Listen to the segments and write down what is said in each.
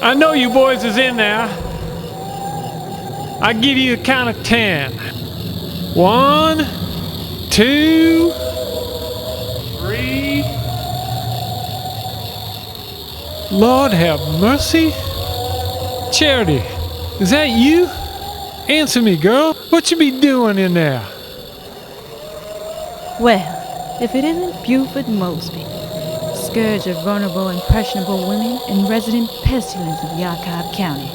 I know you boys is in there. I give you a count of 10. 1, 2, 3. Lord have mercy. Charity, is that you? Answer me, girl. What you be doing in there? Well, if it isn't Buford Mosby, scourge of vulnerable, impressionable women and resident pestilence of Yacob County.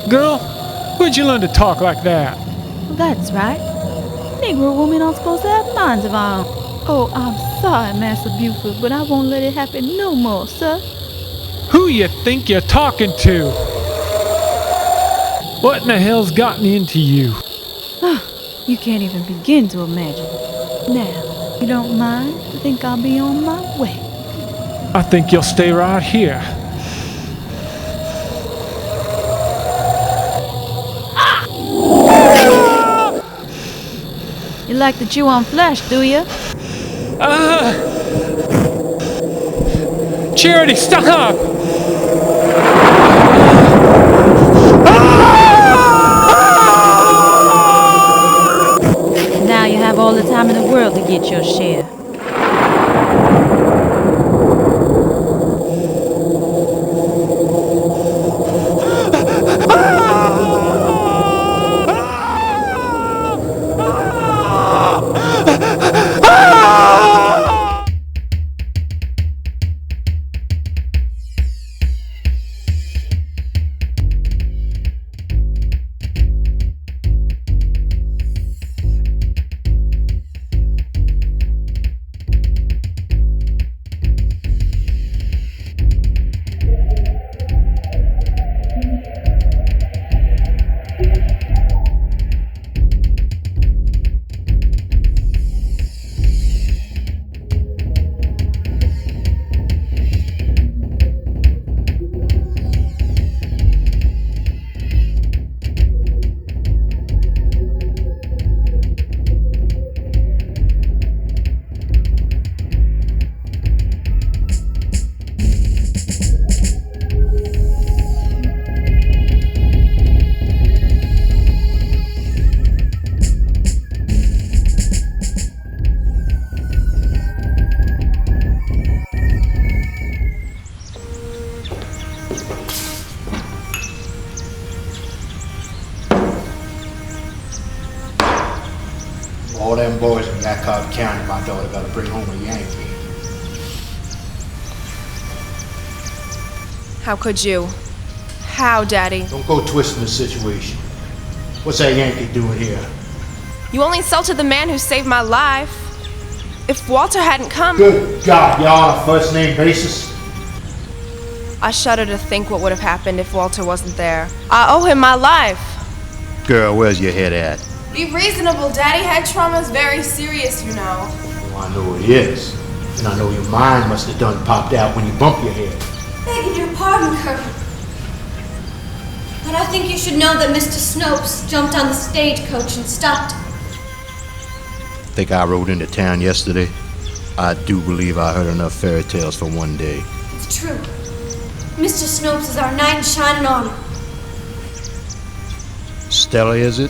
Girl, where'd you learn to talk like that? Well, that's right. Negro women aren't supposed to have minds of our own. Oh, I'm sorry, Master Buford, but I won't let it happen no more, sir. Who you think you're talking to? What in the hell's gotten into you? You can't even begin to imagine. Now, you don't mind? I think I'll be on my way. I think you'll stay right here. You like to chew on flesh, do you? Charity, stop! Now you have all the time in the world to get your share. All them boys in Yacob County, my daughter got to bring home a Yankee. How could you? How, Daddy? Don't go twisting the situation. What's that Yankee doing here? You only insulted the man who saved my life. If Walter hadn't come... Good God, y'all on a first-name basis? I shudder to think what would have happened if Walter wasn't there. I owe him my life. Girl, where's your head at? Be reasonable, Daddy. Head trauma is very serious, you know. Well, I know it is. And I know your mind must have done popped out when you bumped your head. Begging your pardon, Colonel. But I think you should know that Mr. Snopes jumped on the stagecoach and stopped. Think I rode into town yesterday? I do believe I heard enough fairy tales for one day. It's true. Mr. Snopes is our knight in shining armor. Stella, is it?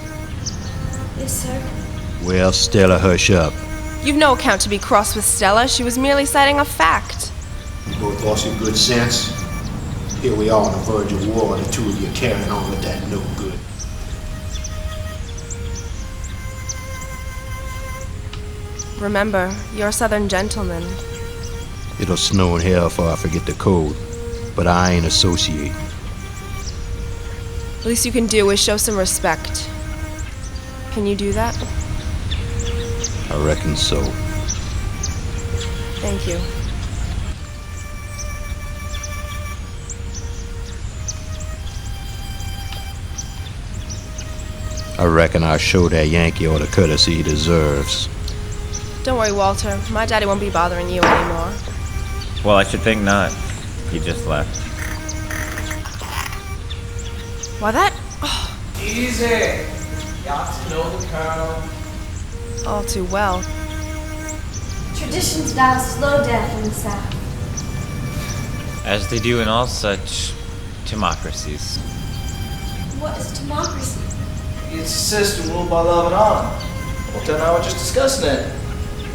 Yes, sir. Well, Stella, hush up. You've no account to be cross with Stella. She was merely citing a fact. You both lost your good sense. Here we are on the verge of war, and the two of you carrying on with that no good. Remember, you're a Southern gentleman. It'll snow in hell before I forget the code, but I ain't associate. The least you can do is show some respect. Can you do that? I reckon so. Thank you. I reckon I'll show that Yankee all the courtesy he deserves. Don't worry, Walter. My daddy won't be bothering you anymore. Well, I should think not. He just left. Why that? Easy. Got to know the Colonel. All too well. Traditions die a slow death in the South. As they do in all such democracies. What is democracy? It's a system ruled by love and honor. Walter and I were just discussing it,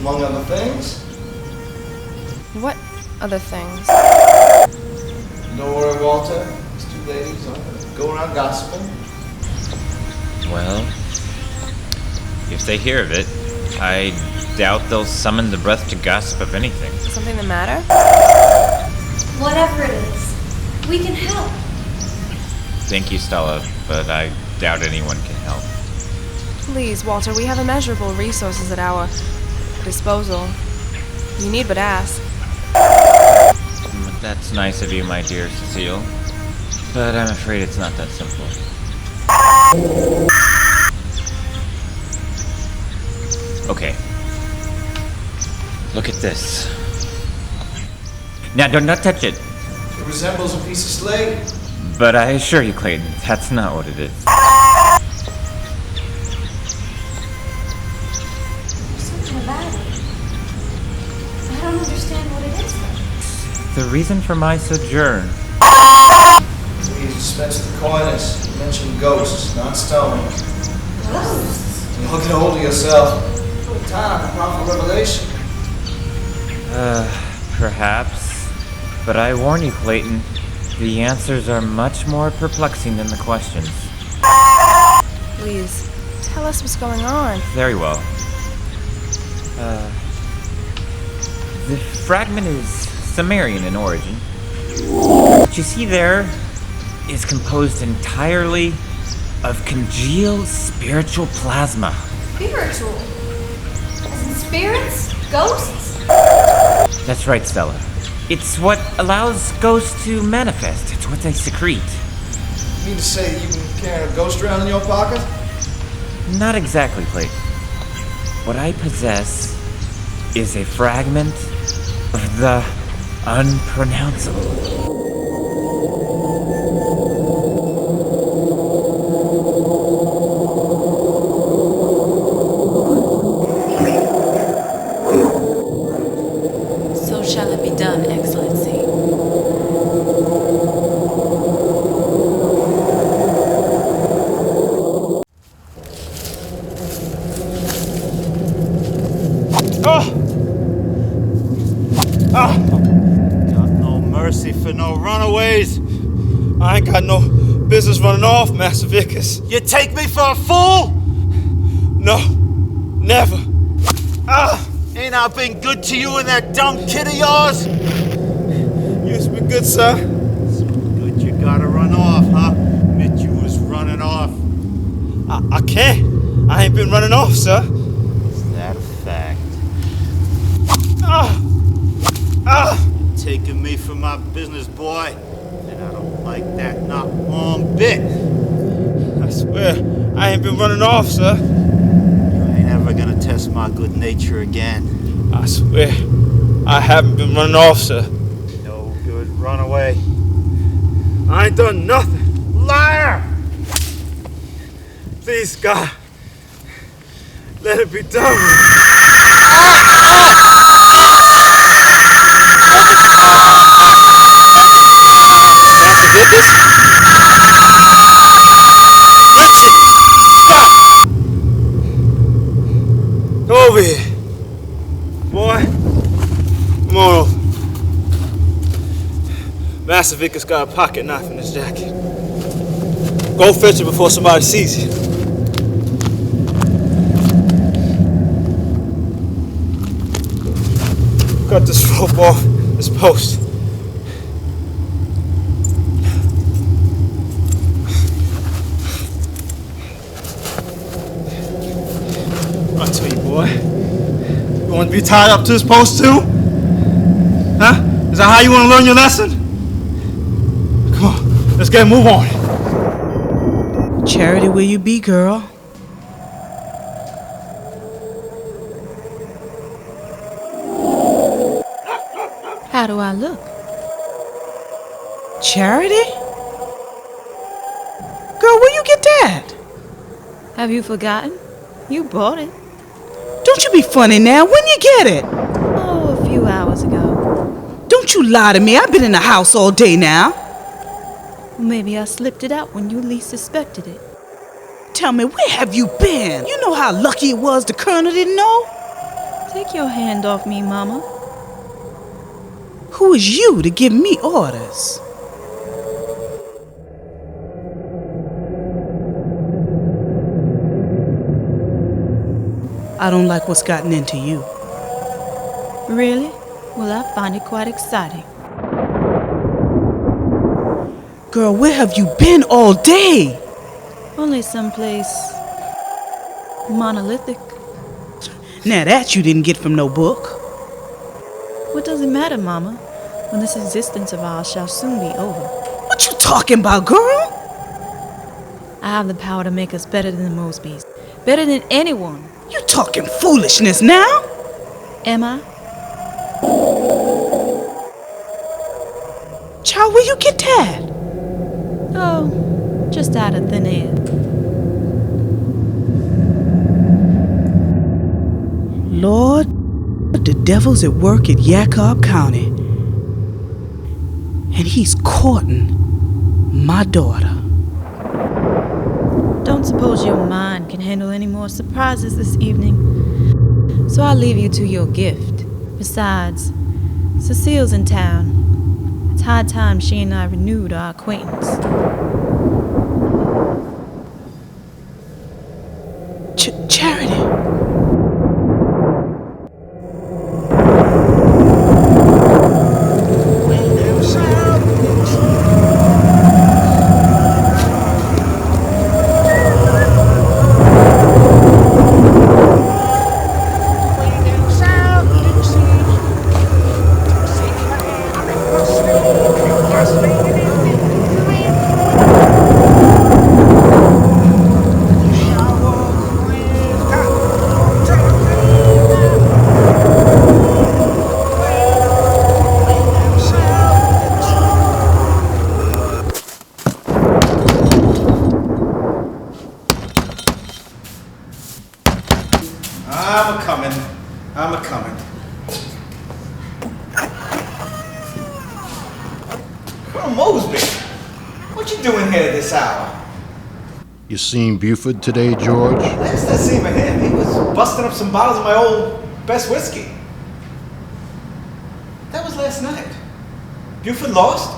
among other things. What other things? Don't worry, Walter. These two ladies aren't going to go around gossiping. Well, if they hear of it, I doubt they'll summon the breath to gossip of anything. Something the matter? Whatever it is, we can help. Thank you, Stella, but I doubt anyone can help. Please, Walter, we have immeasurable resources at our disposal. You need but ask. That's nice of you, my dear Cecile, but I'm afraid it's not that simple. Okay. Look at this. Now, do not touch it. It resembles a piece of slate. But I assure you, Clayton, that's not what it is. There's something about it. I don't understand what it is, though. The reason for my sojourn. We dispensed the coyness. You mentioned ghosts, not stones. Ghosts? You'll get a hold of yourself. For a time, the prophet revelation. Perhaps. But I warn you, Clayton, the answers are much more perplexing than the questions. Please, tell us what's going on. Very well. The fragment is Sumerian in origin. What you see there is composed entirely of congealed spiritual plasma. Spiritual? As in spirits? Ghosts? That's right, Stella. It's what allows ghosts to manifest. It's what they secrete. You mean to say that you can carry a ghost around in your pocket? Not exactly, Clayton. What I possess is a fragment of the unpronounceable. So shall it be done, Excellency. Got no mercy for no runaways. I ain't got no business running off, Master Vickers. You take me for a fool? No, never. Ain't I been good to you and that dumb kid of yours? You've been good, sir. So good you gotta run off, huh? Admit you was running off. I can't. I ain't been running off, sir. Is that a fact? Taking me for my business, boy. And I don't like that not one bit. I swear, I ain't been running off, sir. You ain't ever gonna test my good nature again. I swear, I haven't been running off, sir. No good runaway. I ain't done nothing. Liar! Please, God, let it be done. Master Vickers? Richard! Stop! Come over here. Boy, come on over. Master Vickers got a pocket knife in his jacket. Go fetch it before somebody sees you. Cut this rope off this post. I tell you, boy, you want to be tied up to this post too? Huh? Is that how you want to learn your lesson? Come on, let's get a move on. Charity, where you be, girl? How do I look? Charity? Girl, where you get that? Have you forgotten? You bought it. Don't you be funny now. When you get it? Oh, a few hours ago. Don't you lie to me. I've been in the house all day now. Maybe I slipped it out when you least suspected it. Tell me, where have you been? You know how lucky it was the Colonel didn't know? Take your hand off me, Mama. Who is you to give me orders? I don't like what's gotten into you. Really? Well, I find it quite exciting. Girl, where have you been all day? Only someplace monolithic. Now that you didn't get from no book. What does it matter, Mama, when this existence of ours shall soon be over? What you talking about, girl? I have the power to make us better than the Mosbys. Better than anyone. You talking foolishness now? Am I? Child, where you get that? Oh, just out of thin air. Lord, the devil's at work at Yacob County. And he's courting my daughter. Don't suppose your mind can handle any more surprises this evening. So I'll leave you to your gift. Besides, Cecile's in town. It's high time she and I renewed our acquaintance. Charity. I'm a-coming. Colonel Mosby, what you doing here at this hour? You seen Buford today, George? Last I seen of him, he was busting up some bottles of my old best whiskey. That was last night. Buford lost?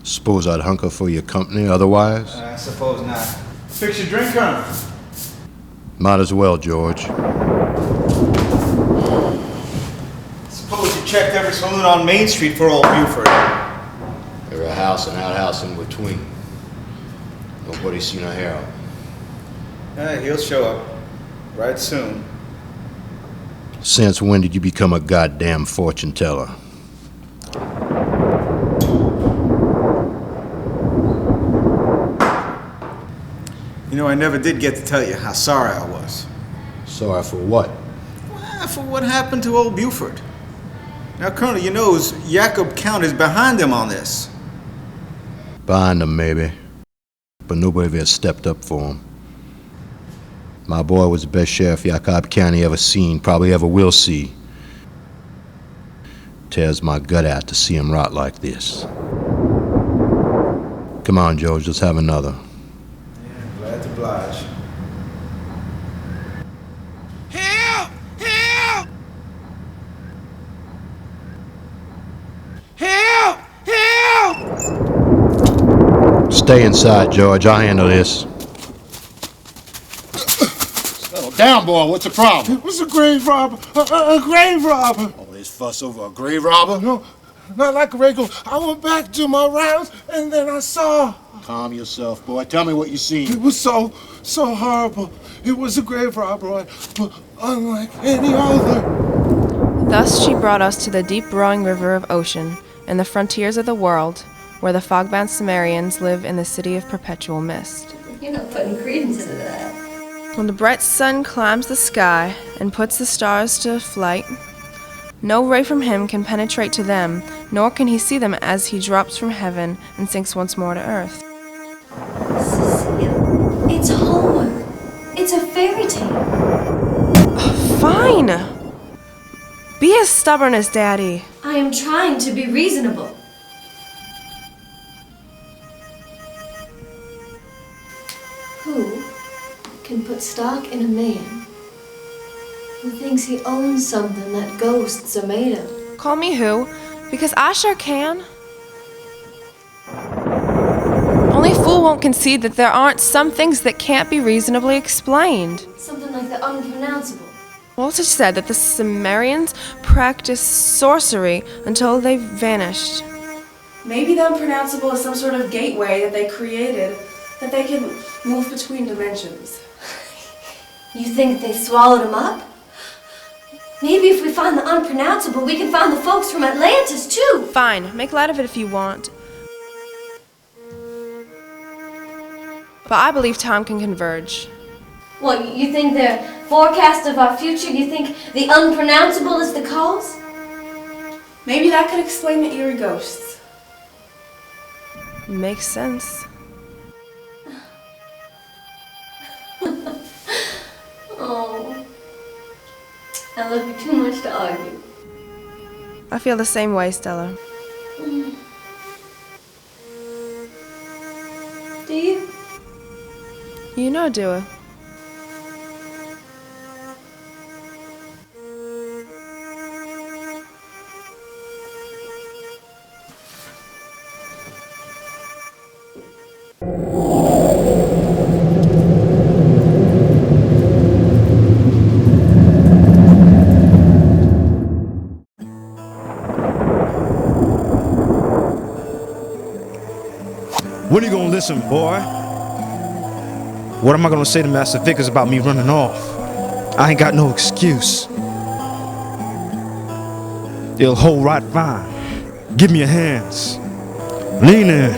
Suppose I'd hunker for your company otherwise? I suppose not. Fix your drink, Colonel. Might as well, George. Suppose you checked every saloon on Main Street for old Buford. Every house and outhouse in between. Nobody's seen a hair. He'll show up. Right soon. Since when did you become a goddamn fortune teller? You know, I never did get to tell you how sorry I was. Sorry for what? Well, for what happened to old Buford. Now, Colonel, you know, Yacob County is behind him on this. Behind him, maybe. But nobody ever stepped up for him. My boy was the best sheriff Yacob County ever seen, probably ever will see. Tears my gut out to see him rot like this. Come on, George, let's have another. Yeah, glad to oblige. Help! Help! Help! Help! Stay inside, George. I'll handle this. Settle down, boy. What's the problem? It was a grave robber. A grave robber. All this fuss over a grave robber? No, not like a regular. I went back to my rounds and then I saw. Calm yourself, boy. Tell me what you seen. It was so horrible. It was a grave robber, but unlike any other. Thus she brought us to the deep roaring river of ocean, in the frontiers of the world, where the fog-bound Cimmerians live in the city of perpetual mist. You're not putting credence into that. When the bright sun climbs the sky and puts the stars to flight, no ray from him can penetrate to them, nor can he see them as he drops from heaven and sinks once more to earth. Cecile, it's homeward. It's a fairy tale. Fine! Be as stubborn as Daddy. I am trying to be reasonable. stock in a man who thinks he owns something that ghosts are made of. Call me who? Because I sure can. Only a fool won't concede that there aren't some things that can't be reasonably explained. Something like the unpronounceable. Walter said that the Sumerians practiced sorcery until they vanished. Maybe the unpronounceable is some sort of gateway that they created, that they can move between dimensions. You think they swallowed him up? Maybe if we find the unpronounceable, we can find the folks from Atlantis, too. Fine, make light of it if you want. But I believe time can converge. What, you think they're forecast of our future? You think the unpronounceable is the cause? Maybe that could explain the eerie ghosts. Makes sense. Oh, I love you too much to argue. I feel the same way, Stella. Do you? You know, do it. When are you gonna listen, boy? What am I gonna say to Master Vickers about me running off? I ain't got no excuse. It'll hold right fine. Give me your hands. Lean in.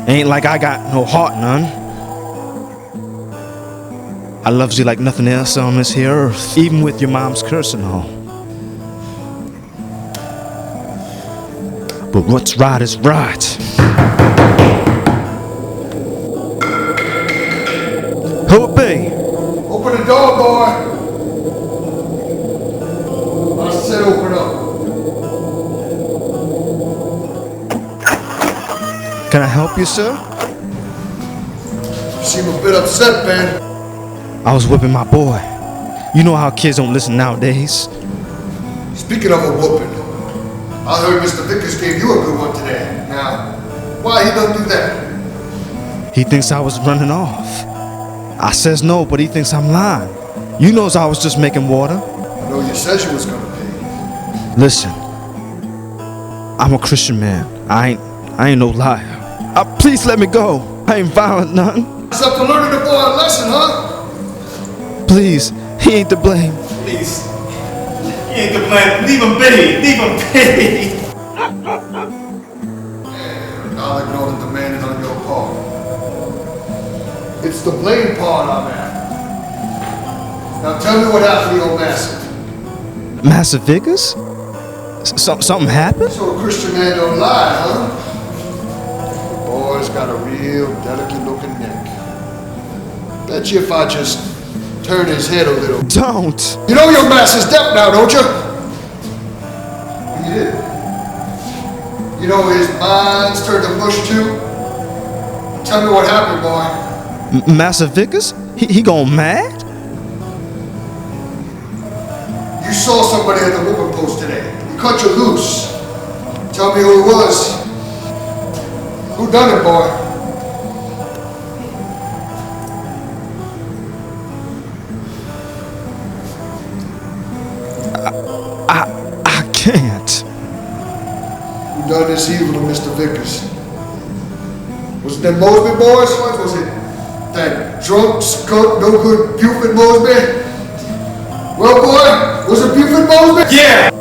Ain't like I got no heart, none. I loves you like nothing else on this here earth, even with your mom's curse and all. But what's right is right. Who it be? Open the door, boy. I said open up. Can I help you, sir? You seem a bit upset, man. I was whipping my boy. You know how kids don't listen nowadays. Speaking of a whooping, I heard Mr. Vickers gave you a good one today. Now, why he don't do that? He thinks I was running off. I says no, but he thinks I'm lying. You knows I was just making water. I know you said you was gonna pay. Listen, I'm a Christian man. I ain't no liar. Please let me go. I ain't violent none. It's up to learning the boy a lesson, huh? Please, he ain't to blame. Please, he ain't to blame. Leave him be. Leave him be. I'll ignore the demanding on your part. It's the blame part I'm at. Now tell me what happened to your master. Master Vickers? Something happened? So a Christian man don't lie, huh? The boy's got a real delicate looking neck. Bet you if I just turn his head a little. Don't! You know your master's deaf now, don't you? He did. You know his mind's turned to mush too? Tell me what happened, boy. Master Vickers? He gone mad? You saw somebody at the whooping post today. He cut you loose. Tell me who it was. Who done it, boy? I can't. Who done this evil to Mr. Vickers? Was it them Mosby boys? What was it? That drunk, skunk, no good Buford Mosby? Well, boy, was it Buford Mosby? Yeah!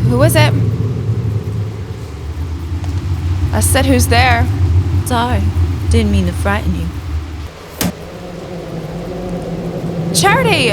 Who is it? I said who's there. Sorry, didn't mean to frighten you. Charity!